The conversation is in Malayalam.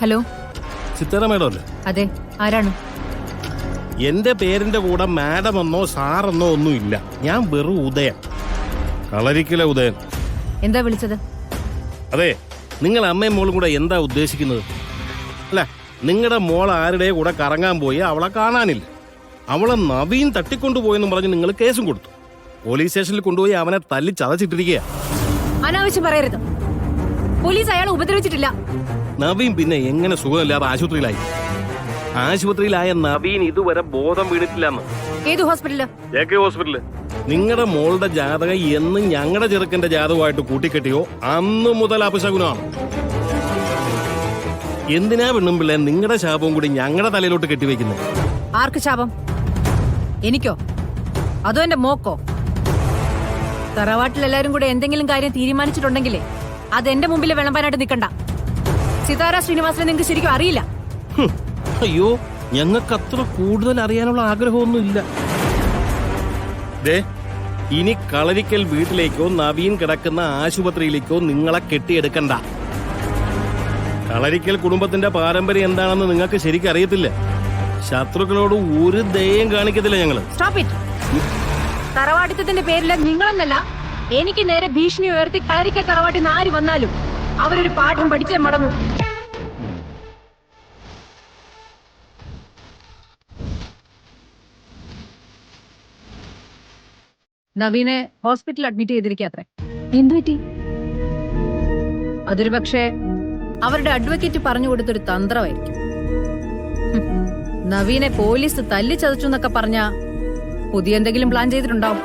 ഹലോ, ചിത്തര മേഡം അല്ലേ? അതെ, ആരാണ്? എന്റെ പേരിന്റെ കൂടെ മാഡം എന്നോ സാറെന്നോ ഒന്നും ഇല്ല. ഞാൻ വെറും ഉദയൻ, കളരിക്കലെ ഉദയൻ. എന്താ വിളിച്ചത്? അതെ, നിങ്ങൾ അമ്മയും മോളും കൂടെ എന്താ ഉദ്ദേശിക്കുന്നത്? അല്ല, നിങ്ങളുടെ മോൾ ആരുടെ കൂടെ കറങ്ങാൻ പോയി അവളെ കാണാനില്ല. അവളെ നവീൻ തട്ടിക്കൊണ്ടുപോയെന്നും പറഞ്ഞ് നിങ്ങൾ കേസും കൊടുത്തു. പോലീസ് സ്റ്റേഷനിൽ കൊണ്ടുപോയി അവനെ തല്ലി ചതച്ചിട്ടിരിക്കുക. അനാവശ്യം പറയരുത്. പോലീസ് അയാളെ ഉപദ്രവിച്ചിട്ടില്ല. നവീൻ പിന്നെ എങ്ങനെ സുഖമില്ലാതെ ആശുപത്രിയിലായി? ആശുപത്രിയിലായ നവീൻ ഇതുവരെ ബോധം വീണിട്ടില്ലെന്ന്. ഏത് ഹോസ്പിറ്റല്? JK hospital. നിങ്ങളുടെ മോളുടെ ജാതകം എന്ന് ഞങ്ങളുടെ ചെറുക്കന്റെ ജാതകമായിട്ട് കൂട്ടിക്കെട്ടിയോ അന്ന് മുതൽ അപശകുനമാണ്. എന്തിനാ പെണ്ണുമ്പിള്ളേ നിങ്ങളുടെ ശാപവും കൂടി ഞങ്ങളുടെ തലയിലോട്ട് കെട്ടിവെക്കുന്നത്? ആർക്ക് ശാപം? എനിക്കോ അതോ എന്റെ മോക്കോ? തറവാട്ടിൽ എല്ലാരും കൂടെ എന്തെങ്കിലും കാര്യം തീരുമാനിച്ചിട്ടുണ്ടെങ്കിലേ അത് എന്റെ മുമ്പിൽ വിളമ്പാനായിട്ട് നിൽക്കണ്ട. സിതാര ശ്രീനിവാസനെ നിങ്ങൾക്ക് ശരിക്കും അറിയില്ല. അയ്യോ, ഞങ്ങൾക്ക് അത്ര കൂടുതൽ അറിയാനുള്ള ആഗ്രഹമൊന്നുമില്ല. ഇനി കളരിക്കൽ വീട്ടിലേക്കോ നവീൻ കിടക്കുന്ന ആശുപത്രിയിലേക്കോ നിങ്ങളെ കെട്ടിയെടുക്കണ്ട. കളരിക്കൽ കുടുംബത്തിന്റെ പാരമ്പര്യം എന്താണെന്ന് നിങ്ങൾക്ക് ശരിക്കും അറിയത്തില്ല. ശത്രുക്കളോട് ഒരു ദയം കാണിക്കത്തില്ല ഞങ്ങള്. Stop it. തറവാടിത്തത്തിന്റെ പേരിൽ നിങ്ങളെന്നല്ല എനിക്ക് നേരെ ഭീഷണി ഉയർത്തി കളരിക്കൽ തറവാട്ടിൽ നിന്ന് ആര് വന്നാലും അവരൊരു പാഠം പഠിച്ചേ മടങ്ങും. നവീനെ ഹോസ്പിറ്റലിൽ അഡ്മിറ്റ് ചെയ്തിരിക്കാത്രേ. എന്തു പറ്റി? അതൊരു പക്ഷേ അവരുടെ അഡ്വക്കേറ്റ് പറഞ്ഞു കൊടുത്തൊരു തന്ത്രമായിരിക്കും. നവീനെ പോലീസ് തല്ലി ചതച്ചു എന്നൊക്കെ പറഞ്ഞ പുതിയ എന്തെങ്കിലും പ്ലാൻ ചെയ്തിട്ടുണ്ടാവും.